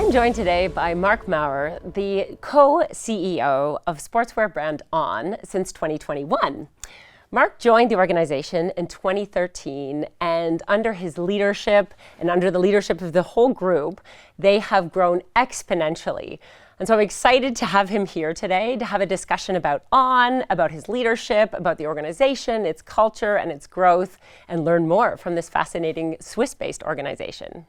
I'm joined today by Mark Maurer, the co-CEO of sportswear brand On since 2021. Mark joined the organization in 2013, and under his leadership and under the leadership of the whole group, they have grown exponentially. And so I'm excited to have him here today to have a discussion about On, about his leadership, about the organization, its culture, and its growth, and learn more from this fascinating Swiss-based organization.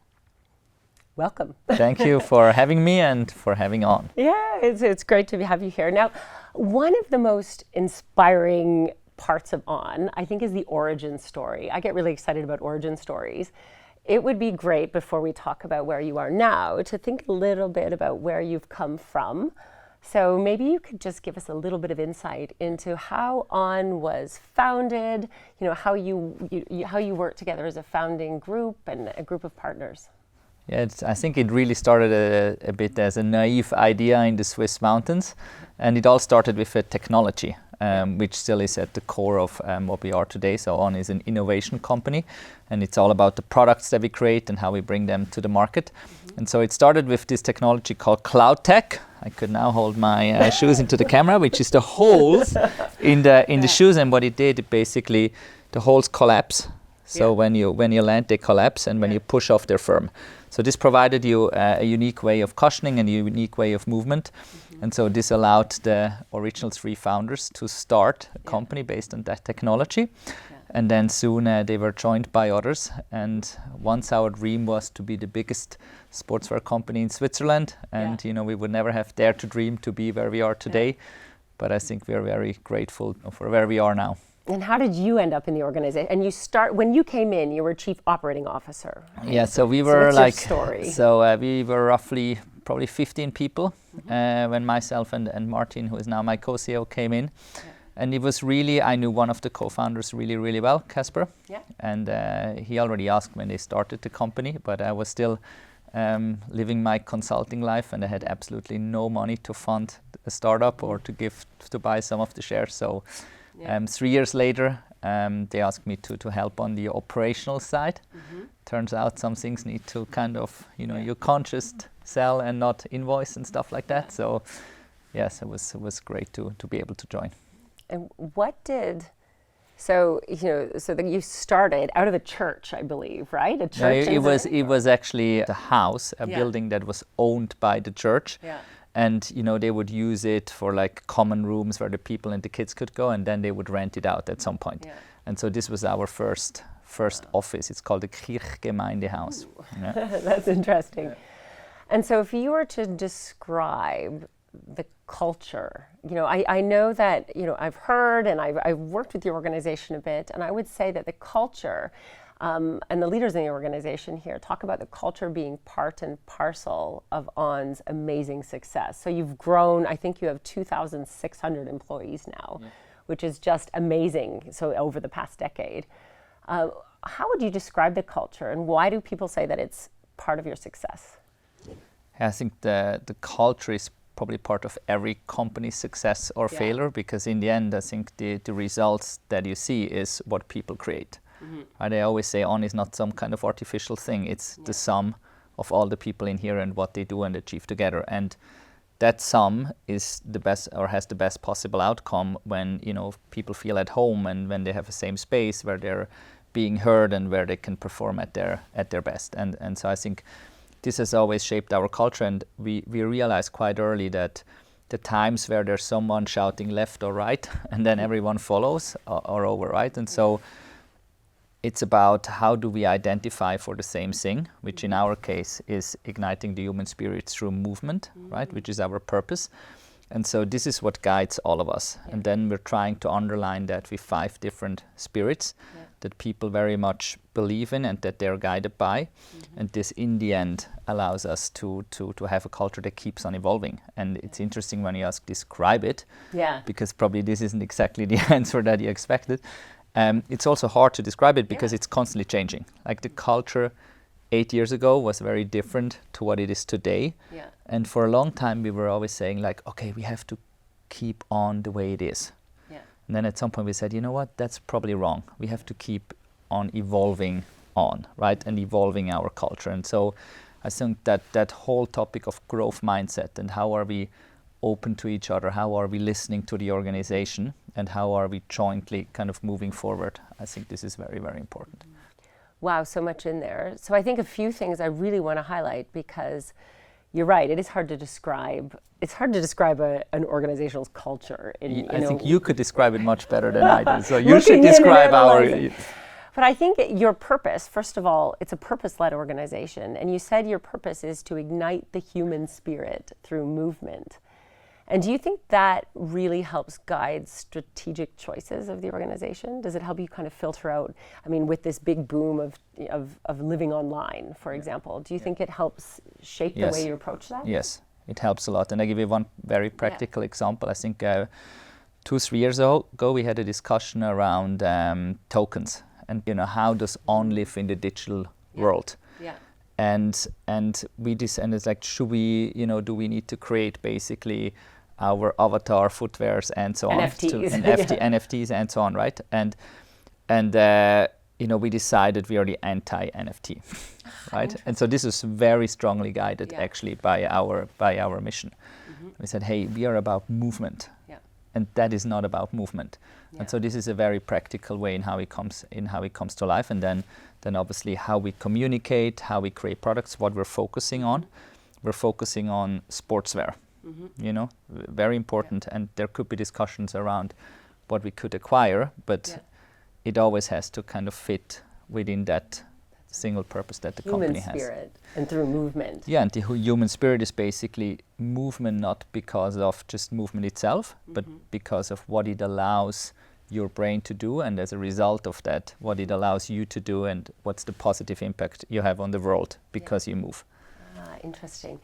Welcome. Thank you for having me and for having On. Yeah, it's great to have you here. Now, one of the most inspiring parts of On, I think, is the origin story. I get really excited about origin stories. It would be great, before we talk about where you are now, to think a little bit about where you've come from. So maybe you could just give us a little bit of insight into how On was founded, how you work together as a founding group and a group of partners. Yeah, I think it really started a bit as a naive idea in the Swiss mountains, and it all started with a technology, which still is at the core of what we are today. So On is an innovation company, and it's all about the products that we create and how we bring them to the market. Mm-hmm. And so it started with this technology called Cloud Tech. I could now hold my shoes into the camera, which is the holes in the shoes, and what it did, basically the holes collapse. So when you land, they collapse, and when you push off, they're firm. So this provided you a unique way of cushioning and a unique way of movement. Mm-hmm. And so this allowed the original three founders to start a company based on that technology. Yeah. And then soon they were joined by others. And once our dream was to be the biggest sportswear company in Switzerland. And we would never have dared to dream to be where we are today. Yeah. But I think we are very grateful for where we are now. And how did you end up in the organization? And when you came in, you were chief operating officer. Right? Yeah, so we were your story? So we were roughly probably 15 people when myself and Martin, who is now my co-CEO, came in. Yeah. And it was really, I knew one of the co-founders really, really well, Casper. Yeah. And he already asked when they started the company, but I was still living my consulting life, and I had absolutely no money to fund a startup or to buy some of the shares. So. 3 years later, they asked me to help on the operational side. Mm-hmm. Turns out some things need to kind of, you can't just sell and not invoice and stuff like that. So, yes, it was great to be able to join. And so that you started out of a church, I believe, right? A church. Yeah, it was actually a house, a building that was owned by the church. Yeah. And they would use it for like common rooms where the people and the kids could go, and then they would rent it out at some point. Yeah. And so this was our first office. It's called the Kirchgemeindehaus. Yeah. That's interesting. Yeah. And so if you were to describe the culture, I know that I've heard and I've worked with your organization a bit, and I would say that the culture. And the leaders in the organization here talk about the culture being part and parcel of On's amazing success. So you've grown, I think you have 2,600 employees now, which is just amazing. So over the past decade. How would you describe the culture, and why do people say that it's part of your success? I think the culture is probably part of every company's success or failure, because in the end, I think the results that you see is what people create. Mm-hmm. Right? I always say On is not some kind of artificial thing. It's the sum of all the people in here and what they do and achieve together. And that sum is the best, or has the best possible outcome when people feel at home and when they have the same space where they're being heard and where they can perform at their best. And so I think this has always shaped our culture. And we realized quite early that the times where there's someone shouting left or right and then everyone follows are over, right? And so it's about how do we identify for the same thing, which in our case is igniting the human spirit through movement, right, which is our purpose. And so this is what guides all of us. Yeah. And then we're trying to underline that with 5 different spirits that people very much believe in and that they're guided by. Mm-hmm. And this, in the end, allows us to have a culture that keeps on evolving. And it's interesting when you describe it, because probably this isn't exactly the answer that you expected. It's also hard to describe it because it's constantly changing. Like the culture 8 years ago was very different to what it is today. Yeah. And for a long time we were always saying like, okay, we have to keep on the way it is. Yeah. And then at some point we said, you know what, that's probably wrong. We have to keep on evolving on, right? And evolving our culture. And so I think that whole topic of growth mindset and how are we open to each other, how are we listening to the organization, and how are we jointly kind of moving forward, I think this is very, very important. Wow, so much in there. So I think a few things I really want to highlight, because you're right, it is hard to describe. It's hard to describe an organizational culture. I think you could describe it much better than I do. So you Looking should in and describe our. analyzing. But I think your purpose, first of all, it's a purpose-led organization. And you said your purpose is to ignite the human spirit through movement. And do you think that really helps guide strategic choices of the organization? Does it help you kind of filter out, I mean, with this big boom of living online, for example, do you think it helps shape the way you approach that? Yes, it helps a lot. And I give you one very practical example. I think 2-3 years ago, we had a discussion around tokens and, how does On live in the digital world? Yeah. And it's like, should we, do we need to create basically our avatar footwears and so on, NFTs and so on, right? And we decided we are the anti-NFT, right? And so this is very strongly guided actually by our mission. We said, hey, we are about movement, and that is not about movement. And so this is a very practical way in how it comes to life, and then obviously how we communicate, how we create products, what we're focusing on. We're focusing on sportswear, very important. And there could be discussions around what we could acquire, but it always has to kind of fit within that single purpose that the company has. Human spirit and through movement. Yeah, and the human spirit is basically movement, not because of just movement itself, but because of what it allows your brain to do, and as a result of that, what it allows you to do, and what's the positive impact you have on the world because you move. Interesting.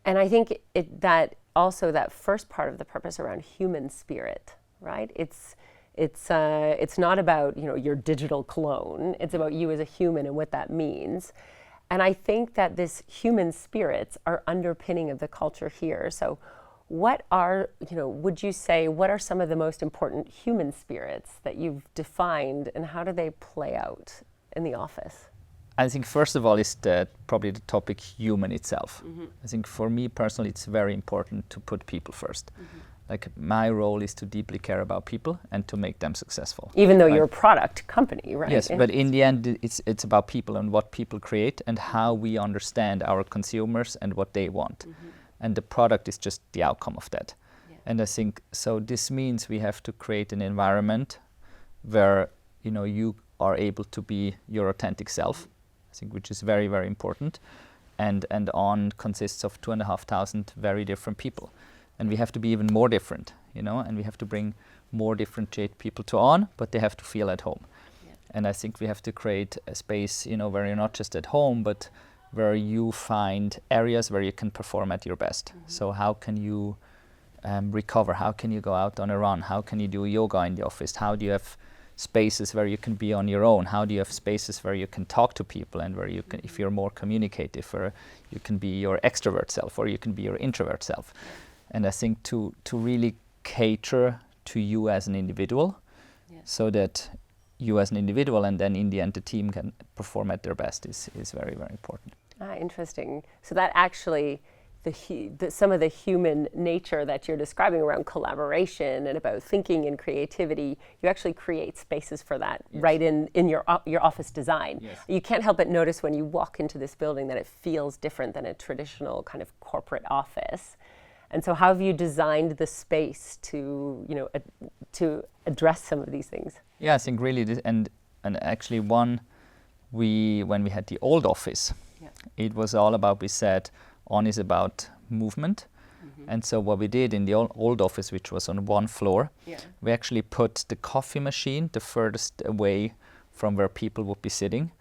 And I think that also that first part of the purpose around human spirit, right? It's not about your digital clone. It's about you as a human and what that means. And I think that this human spirits are underpinning of the culture here. So what would you say, what are some of the most important human spirits that you've defined, and how do they play out in the office? I think first of all is probably the topic human itself. I think for me personally, it's very important to put people first. Like my role is to deeply care about people and to make them successful. Even though you're a product company, right? Yes, but in the end, it's about people and what people create and how we understand our consumers and what they want. And the product is just the outcome of that. And I think, so this means we have to create an environment where, you are able to be your authentic self, I think, which is very, very important. And On consists of 2,500 very different people. And we have to be even more different, and we have to bring more differentiated people to On, but they have to feel at home. And I think we have to create a space, where you're not just at home, but where you find areas where you can perform at your best. So how can you recover? How can you go out on a run? How can you do yoga in the office? How do you have spaces where you can be on your own? How do you have spaces where you can talk to people and where you can, if you're more communicative, or you can be your extrovert self, or you can be your introvert self? And I think to really cater to you as an individual, so that you as an individual and then in the end the team can perform at their best is very, very important. Interesting. So that actually, some of the human nature that you're describing around collaboration and about thinking and creativity, you actually create spaces for that right in your office design. You can't help but notice when you walk into this building that it feels different than a traditional kind of corporate office. And so how have you designed the space to address some of these things? Yeah, I think really, and actually when we had the old office, it was all about, we said, On is about movement. And so what we did in the old office, which was on one floor, we actually put the coffee machine the furthest away from where people would be sitting,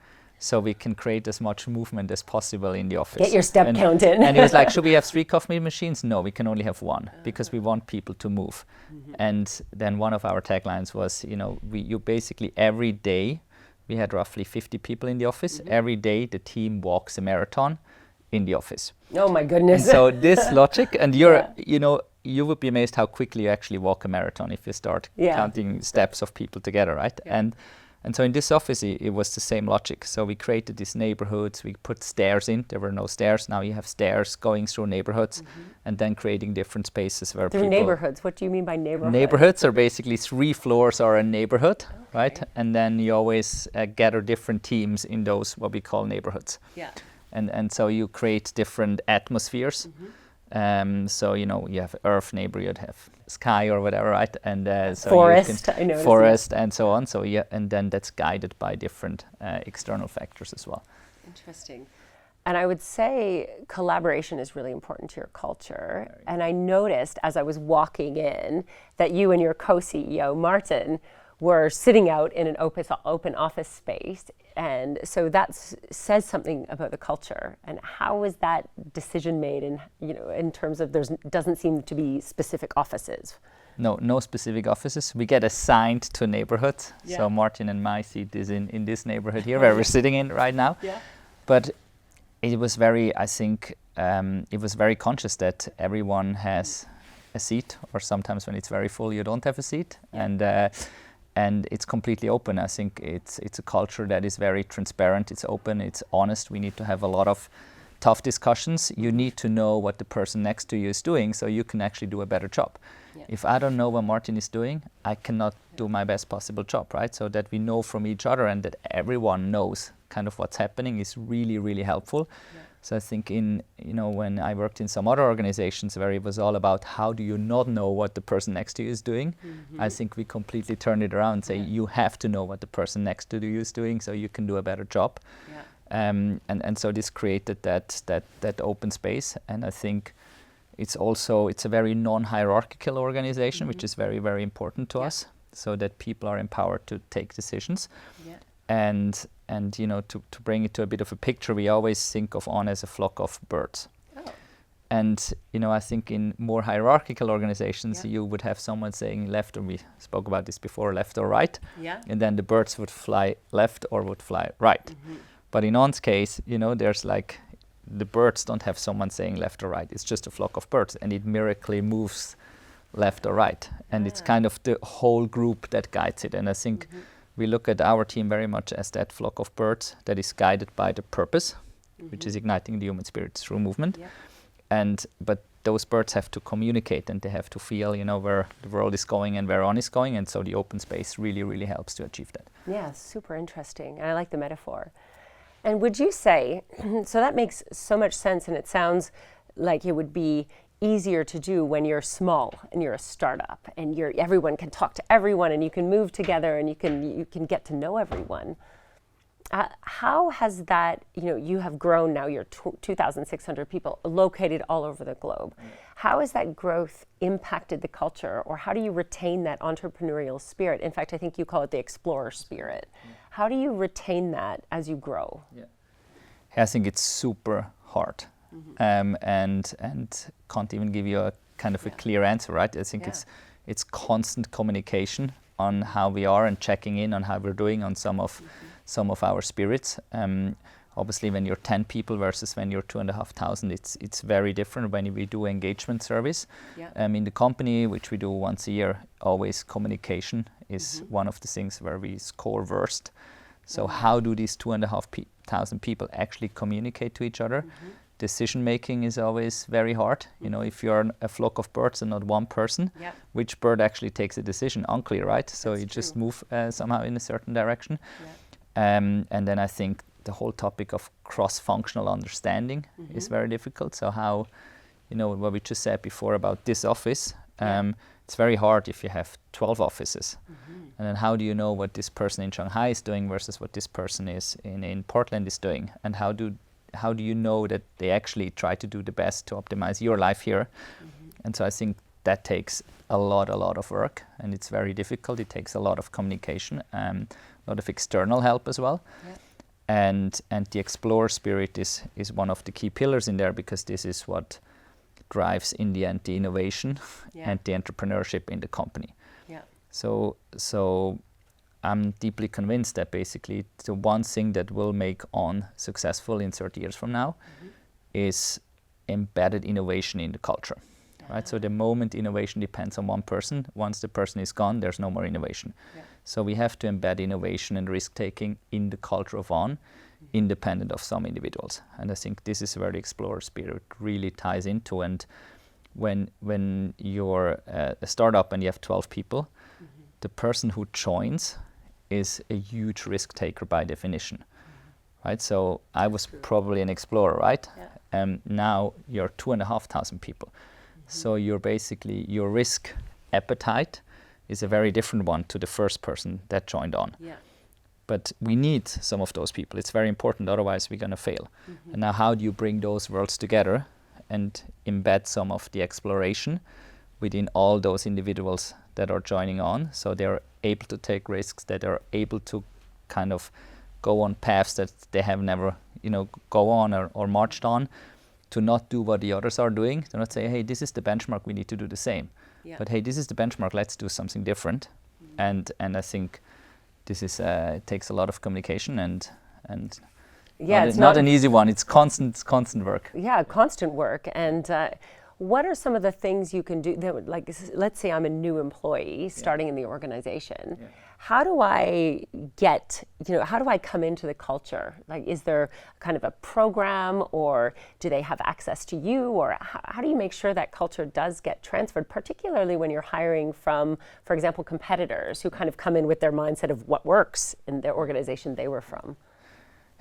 so we can create as much movement as possible in the office. Get your step count in. And he was like, should we have 3 coffee machines? No, we can only have 1, because we want people to move. And then one of our taglines was, you basically every day, we had roughly 50 people in the office. Every day the team walks a marathon in the office. Oh my goodness. And so this logic, and you would be amazed how quickly you actually walk a marathon if you start counting steps of people together, right? And so in this office, it was the same logic. So we created these neighborhoods. We put stairs in. There were no stairs. Now you have stairs going through neighborhoods, and then creating different spaces where Through people. neighborhoods. What do you mean by neighborhoods? Neighborhoods are basically 3 floors are a neighborhood, right? And then you always gather different teams in those what we call neighborhoods. Yeah. And so you create different atmospheres. So you have earth neighbor, you'd have sky or whatever, right? And so forest, you can I noticed. forest and so on. So and then that's guided by different external factors as well. Interesting. And I would say collaboration is really important to your culture. And I noticed as I was walking in that you and your co-CEO, Martin, were sitting out in an open office space. And so that says something about the culture. And how was that decision made in terms of doesn't seem to be specific offices? No specific offices. We get assigned to neighborhoods. Yeah. So Martin and my seat is in this neighborhood here where we're sitting in right now. Yeah. But it was very, I think, it was very conscious that everyone has a seat, or sometimes when it's very full, you don't have a seat. Yeah. And it's completely open. I think it's a culture that is very transparent. It's open. It's honest. We need to have a lot of tough discussions. You need to know what the person next to you is doing, so you can actually do a better job. Yeah. If I don't know what Martin is doing, I cannot do my best possible job, right? So that we know from each other and that everyone knows kind of what's happening is really, really helpful. Yeah. So I think when I worked in some other organizations where it was all about how do you not know what the person next to you is doing, I think we completely turned it around and say you have to know what the person next to you is doing so you can do a better job. Yeah. And so this created that open space, and I think it's a very non-hierarchical organization, which is very, very important to us, so that people are empowered to take decisions. Yeah. And to bring it to a bit of a picture, we always think of On as a flock of birds. Oh. And I think in more hierarchical organizations, you would have someone saying left, or we spoke about this before, left or right. Yeah. And then the birds would fly left or would fly right. But in On's case, there's like the birds don't have someone saying left or right. It's just a flock of birds, and it miraculously moves left or right. And it's kind of the whole group that guides it. And I think we look at our team very much as that flock of birds that is guided by the purpose, which is igniting the human spirit through movement. Yeah. But those birds have to communicate, and they have to feel, where the world is going and where On is going. And so the open space really, really helps to achieve that. Yeah, super interesting. And I like the metaphor. And would you say, so that makes so much sense, and it sounds like it would be easier to do when you're small and you're a startup and everyone can talk to everyone and you can move together and you can get to know everyone. How has that, you have grown now, you're 2,600 people located all over the globe. How has that growth impacted the culture, or how do you retain that entrepreneurial spirit? In fact, I think you call it the explorer spirit. How do you retain that as you grow? Yeah. I think it's super hard. And can't even give you a kind of a clear answer, right? I think it's constant communication on how we are and checking in on how we're doing on some of our spirits. Obviously, when you're 10 people versus when you're 2,500, it's very different when we do engagement service. Yeah. In the company, which we do once a year, always communication is one of the things where we score worst. So how do these 2,500 people actually communicate to each other? Decision making is always very hard. If you're a flock of birds and not one person, which bird actually takes a decision? Unclear, right? So That's you just true. move somehow in a certain direction. Yeah. And then I think the whole topic of cross-functional understanding is very difficult. So how, what we just said before about this office, it's very hard if you have 12 offices. And then how do you know what this person in Shanghai is doing versus what this person is in Portland is doing? And how do you know that they actually try to do the best to optimize your life here? And so I think that takes a lot of work, and it's very difficult. It takes a lot of communication, a lot of external help as well. Yeah. And the explorer spirit is one of the key pillars in there, because this is what drives in the end the innovation and the entrepreneurship in the company. Yeah. So I'm deeply convinced that basically the one thing that will make On successful in 30 years from now is embedded innovation in the culture, right? So the moment innovation depends on one person, once the person is gone, there's no more innovation. Yeah. So we have to embed innovation and risk-taking in the culture of On, independent of some individuals. And I think this is where the explorer spirit really ties into. And when you're a startup and you have 12 people, the person who joins is a huge risk taker by definition, right? So I was probably an explorer, right? Now you're 2,500 people. So you're basically, your risk appetite is a very different one to the first person that joined On. But we need some of those people. It's very important, otherwise we're going to fail. And now how do you bring those worlds together and embed some of the exploration within all those individuals that are joining On, so they're able to take risks, that are able to kind of go on paths that they have never, go on or marched on, to not do what the others are doing, to not say, hey, this is the benchmark, we need to do the same. But hey, this is the benchmark, let's do something different. And I think this is it takes a lot of communication and it's not an easy one. It's constant work. Yeah, constant work. And what are some of the things you can do that, like, let's say I'm a new employee starting in the organization. How do I get, how do I come into the culture? Like, is there kind of a program, or do they have access to you? Or how do you make sure that culture does get transferred, particularly when you're hiring from, for example, competitors who kind of come in with their mindset of what works in the organization they were from?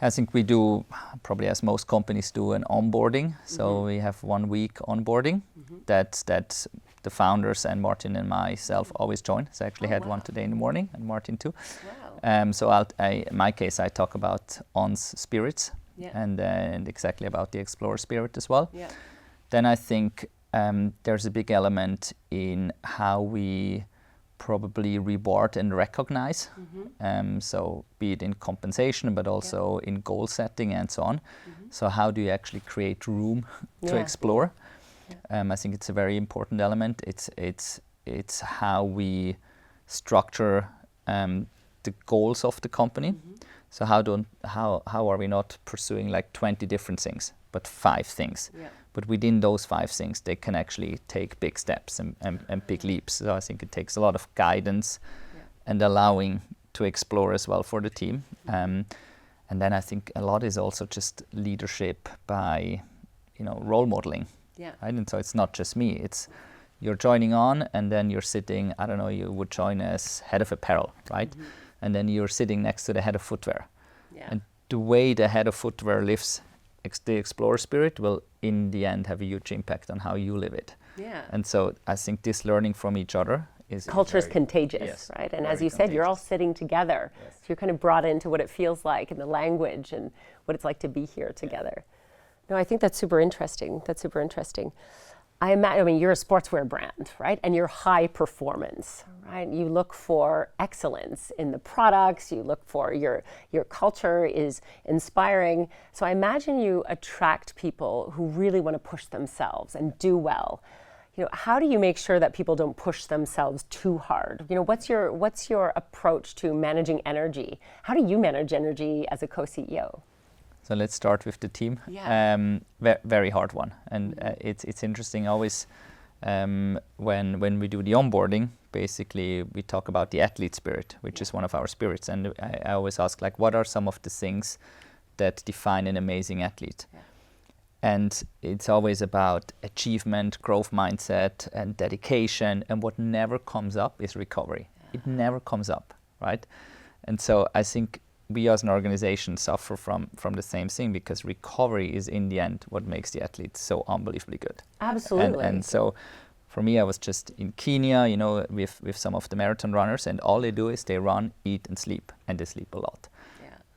I think we do, probably as most companies do, an onboarding. So we have 1 week onboarding that the founders and Martin and myself always join. So I actually had one today in the morning, and Martin too. So in my case, I talk about On's spirits and exactly about the explorer spirit as well. Then I think there's a big element in how we probably reward and recognize. So be it in compensation, but also in goal setting and so on. So how do you actually create room to explore? I think it's a very important element. It's how we structure the goals of the company. So how are we not pursuing like 20 different things, but 5 things? But within those 5 things, they can actually take big steps and big leaps. So I think it takes a lot of guidance and allowing to explore as well for the team. And then I think a lot is also just leadership by, role modeling. Right? And so it's not just me. It's you're joining On, and then you're sitting, I don't know, you would join as head of apparel, right? And then you're sitting next to the head of footwear. And the way the head of footwear lives the explorer spirit will in the end have a huge impact on how you live it. And so I think this learning from each other is culture is contagious, right? And as you said, you're all sitting together. So you're kind of brought into what it feels like and the language and what it's like to be here together. No, I think that's super interesting. I mean, you're a sportswear brand, right? And you're high performance, right? You look for excellence in the products. You look for your culture is inspiring. So I imagine you attract people who really want to push themselves and do well. How do you make sure that people don't push themselves too hard? What's your approach to managing energy? How do you manage energy as a co-CEO? So let's start with the team. Very hard one, and it's interesting always when we do the onboarding. Basically, we talk about the athlete spirit, which is one of our spirits, and I always ask, like, what are some of the things that define an amazing athlete? And it's always about achievement, growth mindset, and dedication. And what never comes up is recovery. It never comes up, right? And so I think we as an organization suffer from the same thing, because recovery is in the end what makes the athlete so unbelievably good. Absolutely. And so for me, I was just in Kenya, with some of the marathon runners, and all they do is they run, eat, and sleep, and they sleep a lot.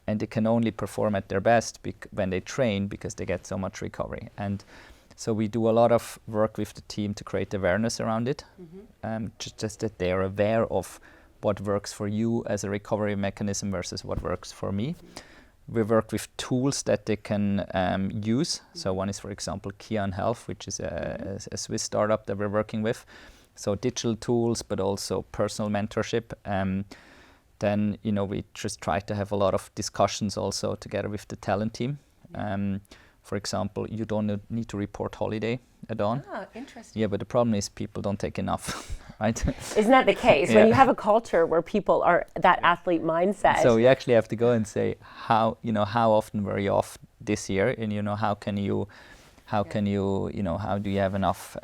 And they can only perform at their best when they train, because they get so much recovery. And so we do a lot of work with the team to create awareness around it, just that they are aware of what works for you as a recovery mechanism versus what works for me. We work with tools that they can use. So one is, for example, Kian Health, which is a Swiss startup that we're working with. So digital tools, but also personal mentorship. Then, we just try to have a lot of discussions also together with the talent team, for example, you don't need to report holiday at dawn. Ah, interesting. Yeah, but the problem is people don't take enough, right? Isn't that the case? Yeah. When you have a culture where people are that athlete mindset. So you actually have to go and say how often were you off this year, and how do you have enough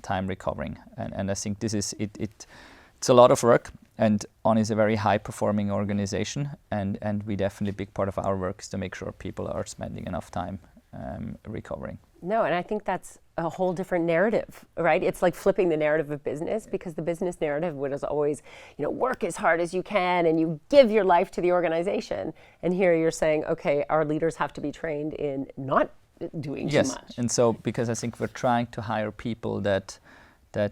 time recovering? And I think this is it. It's a lot of work, and On is a very high performing organization, and we definitely, a big part of our work is to make sure people are spending enough time recovering. No, and I think that's a whole different narrative, right? It's like flipping the narrative of business, because the business narrative was always, work as hard as you can and you give your life to the organization. And here you're saying, okay, our leaders have to be trained in not doing too much. Yes, and so because I think we're trying to hire people that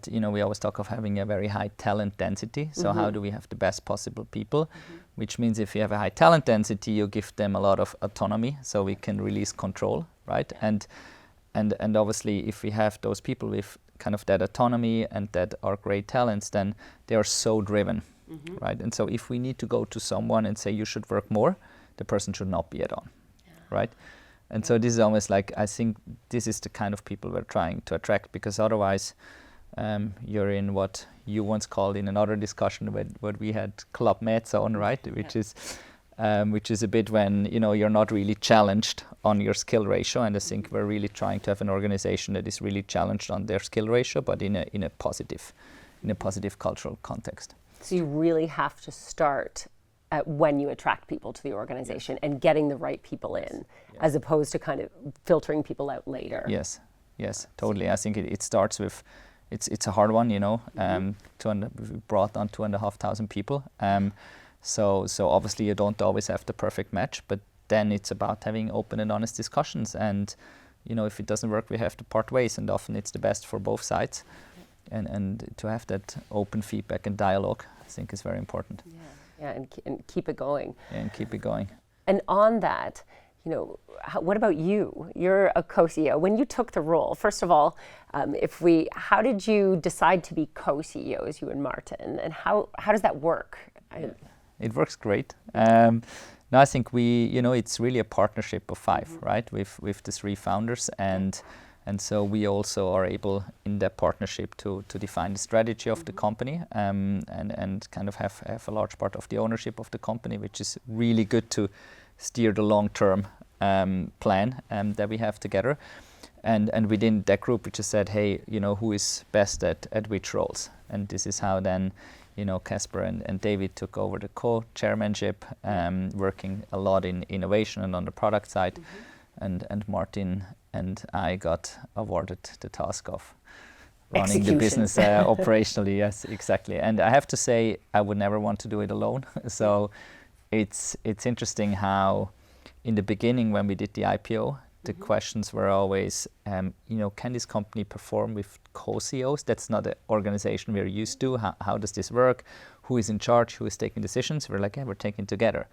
we always talk of having a very high talent density. So how do we have the best possible people? Which means if you have a high talent density, you give them a lot of autonomy, so we can release control, right? And obviously, if we have those people with kind of that autonomy and that are great talents, then they are so driven, right? And so if we need to go to someone and say you should work more, the person should not be at On, right? And so this is almost like, I think this is the kind of people we're trying to attract, because otherwise you're in what you once called in another discussion what we had Club Med Zone, right? Which is a bit when you're not really challenged on your skill ratio, and I think we're really trying to have an organization that is really challenged on their skill ratio, but in a positive cultural context. So you really have to start at when you attract people to the organization and getting the right people in, as opposed to kind of filtering people out later. Yes, totally. I think it starts with. It's a hard one, we brought on 2,500 people. So obviously you don't always have the perfect match, but then it's about having open and honest discussions. And if it doesn't work, we have to part ways, and often it's the best for both sides. And to have that open feedback and dialogue, I think, is very important. Yeah, and keep it going. Yeah, and keep it going. And on that, what about you? You're a co-CEO. When you took the role, first of all, how did you decide to be co-CEOs, you and Martin, and how does that work? It works great. Now I think it's really a partnership of five, right? With the three founders, and so we also are able in that partnership to define the strategy of the company, and kind of have a large part of the ownership of the company, which is really good to steer the long-term plan that we have together. And within that group, we just said, hey, who is best at which roles? And this is how then, Casper and David took over the co-chairmanship, working a lot in innovation and on the product side. And Martin and I got awarded the task of running the business operationally. Yes, exactly. And I have to say, I would never want to do it alone. So it's interesting how in the beginning when we did the IPO, the questions were always, can this company perform with co-CEOs? That's not an organization we're used to. How does this work? Who is in charge? Who is taking decisions? We're like, we're taking together.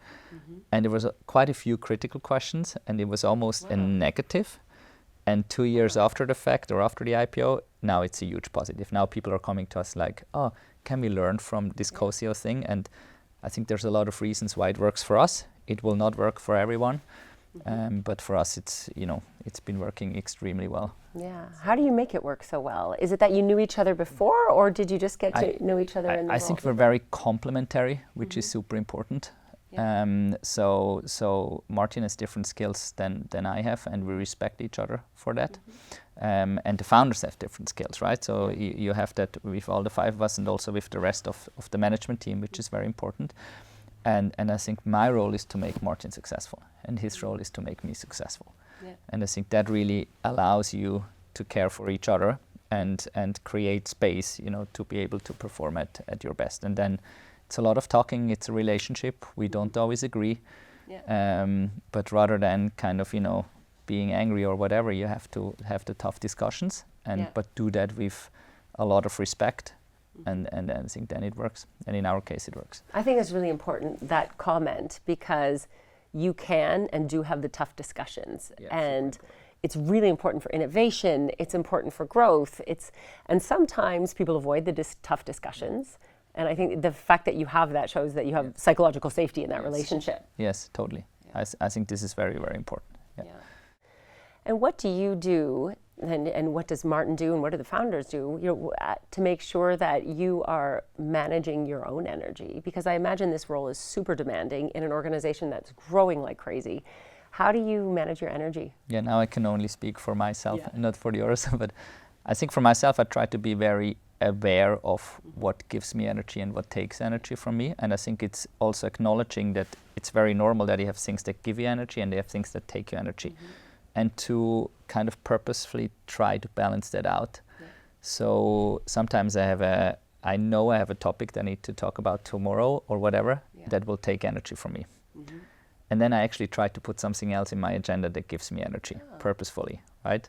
And there was quite a few critical questions, and it was almost a negative. And 2 years after the fact, or after the IPO, now it's a huge positive. Now people are coming to us like, oh, can we learn from this co-CEO thing? And I think there's a lot of reasons why it works for us. It will not work for everyone. But for us, it's been working extremely well. Yeah. How do you make it work so well? Is it that you knew each other before, or did you just get to know each other in the role? I think we're very complementary, which is super important. So Martin has different skills than I have, and we respect each other for that. And the founders have different skills, right? So you have that with all the five of us, and also with the rest of the management team, which is very important. And I think my role is to make Martin successful, and his role is to make me successful. And I think that really allows you to care for each other and create space, to be able to perform at your best. And then it's a lot of talking. It's a relationship. We don't always agree, but rather than kind of being angry or whatever, you have to have the tough discussions, but do that with a lot of respect. And I think then it works. And in our case, it works. I think it's really important, that comment, because you can and do have the tough discussions. And it's really important for innovation. It's important for growth. And sometimes people avoid the tough discussions. And I think the fact that you have that shows that you have psychological safety in that relationship. Yes, totally. I think this is very, very important. And what do you do, and what does Martin do, and what do the founders do, to make sure that you are managing your own energy? Because I imagine this role is super demanding in an organization that's growing like crazy. How do you manage your energy? Yeah, now I can only speak for myself, not for the others. But I think for myself, I try to be very aware of what gives me energy and what takes energy from me. And I think it's also acknowledging that it's very normal that you have things that give you energy and you have things that take you energy. And to kind of purposefully try to balance that out. So sometimes I know I have a topic that I need to talk about tomorrow or whatever that will take energy from me. And then I actually try to put something else in my agenda that gives me energy purposefully, right?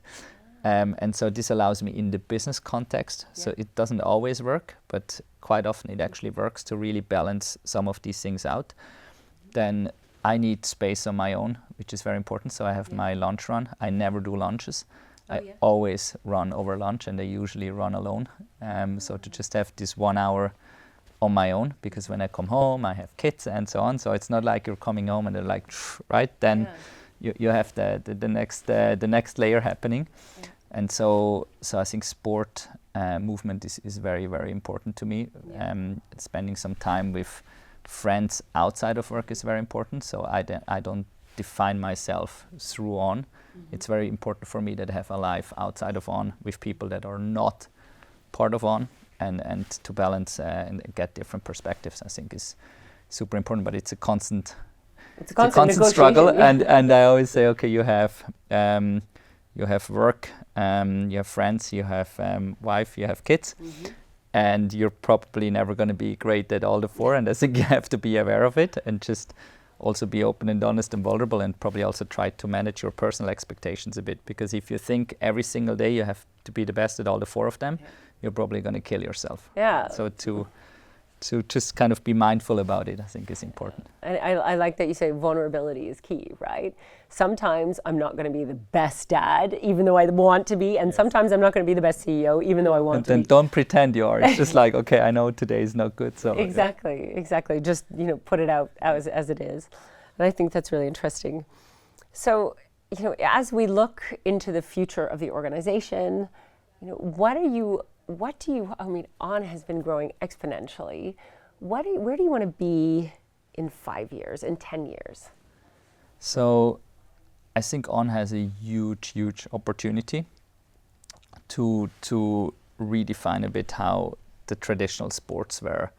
And so this allows me in the business context. So it doesn't always work, but quite often it actually works to really balance some of these things out. Then I need space on my own, which is very important. So I have my lunch run. I never do lunches. I always run over lunch, and I usually run alone. So to just have this 1 hour on my own, because when I come home, I have kids and so on. So it's not like you're coming home and they're like, right? Then you have the next layer happening. And so I think sport movement is very, very important to me. Spending some time with friends outside of work is very important. So I don't define myself through On. It's very important for me that I have a life outside of On with people that are not part of On, and to balance and get different perspectives, I think is super important. But it's a constant struggle. And I always say, okay, you have work, you have friends, you have wife, you have kids. And you're probably never going to be great at all the four. And I think you have to be aware of it and just also be open and honest and vulnerable, and probably also try to manage your personal expectations a bit. Because if you think every single day you have to be the best at all the four of them, you're probably going to kill yourself. So to just kind of be mindful about it, I think is important. And I like that you say vulnerability is key, right? Sometimes I'm not going to be the best dad, even though I want to be, and sometimes I'm not going to be the best CEO, even though I want to be. And then don't pretend you are. It's just like, okay, I know today is not good, so. Exactly. Just, put it out as it is. And I think that's really interesting. So, as we look into the future of the organization, On has been growing exponentially. Where do you want to be in 5 years, in 10 years? So I think On has a huge opportunity to redefine a bit how the traditional sportswear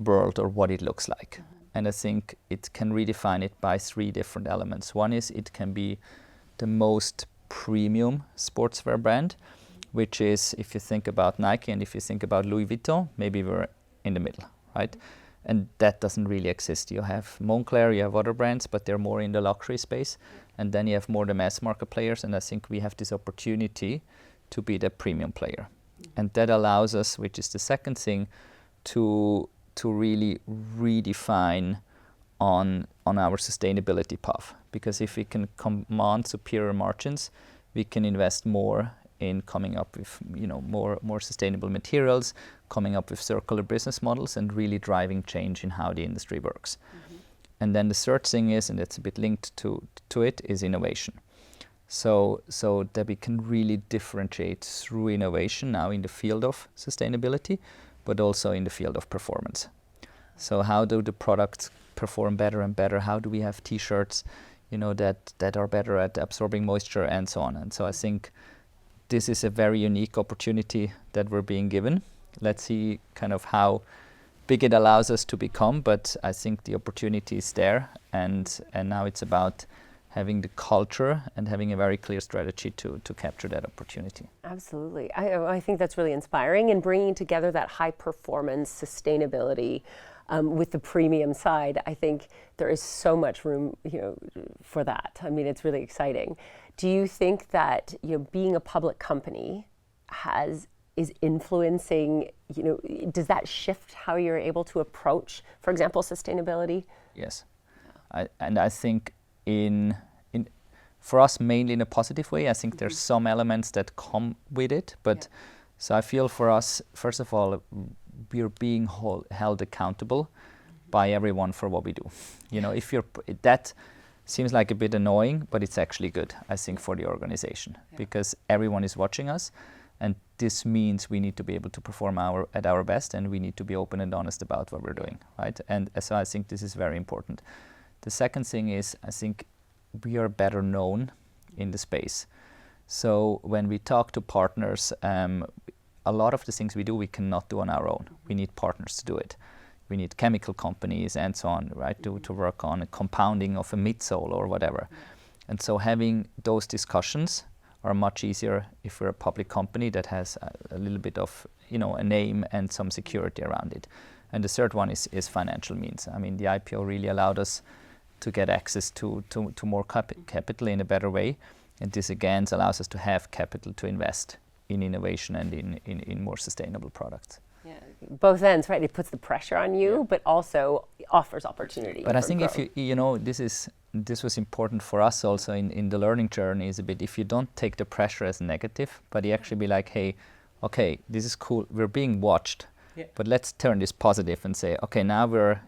world or what it looks like. And I think it can redefine it by 3 different elements. One is it can be the most premium sportswear brand, which is, if you think about Nike and if you think about Louis Vuitton, maybe we're in the middle, right? And that doesn't really exist. You have Moncler, you have other brands, but they're more in the luxury space. And then you have more the mass market players, and I think we have this opportunity to be the premium player. And that allows us, which is the second thing, to really redefine on our sustainability path. Because if we can command superior margins, we can invest more in coming up with more sustainable materials, coming up with circular business models, and really driving change in how the industry works. And then the third thing is, and it's a bit linked to it, is innovation. So that we can really differentiate through innovation now in the field of sustainability, but also in the field of performance. So how do the products perform better and better? How do we have T-shirts, that are better at absorbing moisture and so on? And so I think this is a very unique opportunity that we're being given. Let's see kind of how big it allows us to become, but I think the opportunity is there, and now it's about having the culture and having a very clear strategy to capture that opportunity. Absolutely. I think that's really inspiring, and bringing together that high performance sustainability with the premium side. I think there is so much room for that. I mean, it's really exciting. Do you think that being a public company is influencing, does that shift how you're able to approach, for example, sustainability? Yes. I think for us, mainly in a positive way. I think there's some elements that come with it, but so I feel for us, first of all, we're being held accountable by everyone for what we do. If you're seems like a bit annoying, but it's actually good, I think, for the organization, because everyone is watching us, and this means we need to be able to perform at our best, and we need to be open and honest about what we're doing, right? And so I think this is very important. The second thing is, I think we are better known in the space. So when we talk to partners, a lot of the things we do, we cannot do on our own. We need partners to do it. We need chemical companies and so on, right, to work on a compounding of a midsole or whatever. And so having those discussions are much easier if we're a public company that has a little bit of, a name and some security around it. And the third one is financial means. I mean, the IPO really allowed us to get access to more capital in a better way. And this again allows us to have capital to invest in innovation and in more sustainable products. Yeah, both ends, right? It puts the pressure on you, but also offers opportunity. But I think growth. if this was important for us also in the learning journey is a bit, if you don't take the pressure as negative, but you actually be like, hey, okay, this is cool, we're being watched, but let's turn this positive and say, okay, now we're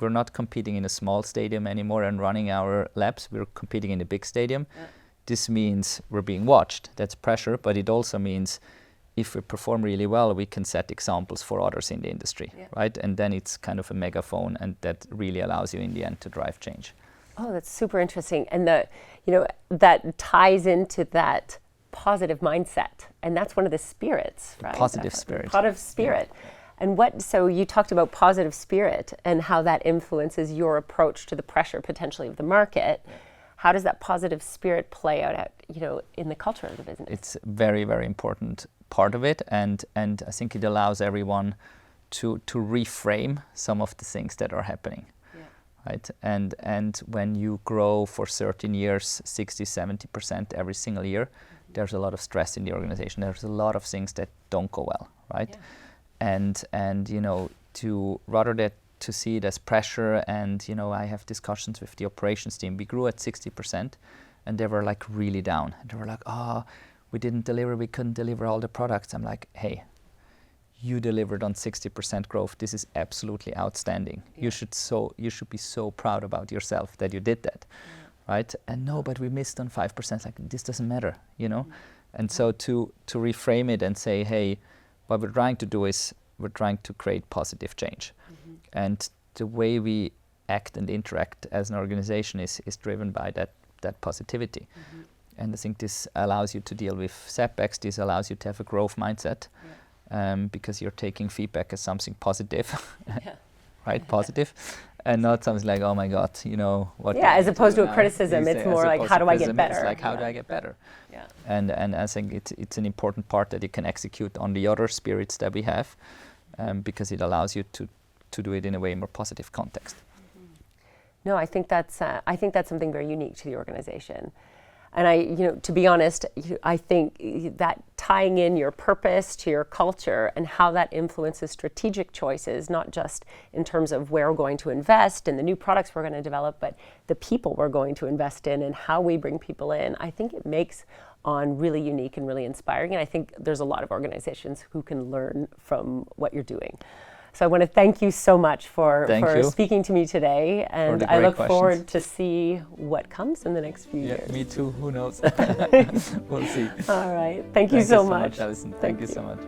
not competing in a small stadium anymore and running our labs, we're competing in a big stadium. This means we're being watched, that's pressure, but it also means if we perform really well, we can set examples for others in the industry, right? And then it's kind of a megaphone, and that really allows you in the end to drive change. Oh, that's super interesting. And that ties into that positive mindset. And that's one of the spirits, right? Positive spirit. Positive spirit. And so you talked about positive spirit and how that influences your approach to the pressure potentially of the market. How does that positive spirit play out in the culture of the business? It's a very, very important part of it, and I think it allows everyone to reframe some of the things that are happening, right? And when you grow for 13 years, 60-70% every single year, there's a lot of stress in the organization. There's a lot of things that don't go well, right? And to see it as pressure, and I have discussions with the operations team. We grew at 60%, and they were like really down. And they were like, we didn't deliver, we couldn't deliver all the products. I'm like, hey, you delivered on 60% growth. This is absolutely outstanding. You should be so proud about yourself that you did that, right? And no, but we missed on 5%. Like, this doesn't matter, And so to reframe it and say, hey, what we're trying to do is we're trying to create positive change. And the way we act and interact as an organization is driven by that positivity. And I think this allows you to deal with setbacks. This allows you to have a growth mindset, because you're taking feedback as something positive, right? Positive, and not something like, oh my God, what? Yeah, as opposed to a criticism, it's more like, how do I get better? It's like, how do I get better? Yeah. And I think it's an important part that you can execute on the other spirits that we have, because it allows you to do it in a way more positive context. No, I think that's something very unique to the organization. And to be honest, I think that tying in your purpose to your culture and how that influences strategic choices, not just in terms of where we're going to invest and the new products we're going to develop, but the people we're going to invest in and how we bring people in, I think it makes On really unique and really inspiring. And I think there's a lot of organizations who can learn from what you're doing. So I want to thank you so much for speaking to me today, and I look forward to see what comes in the next few years. Me too, who knows? We'll see. All right, thank you so much. Alison. Thank you so much.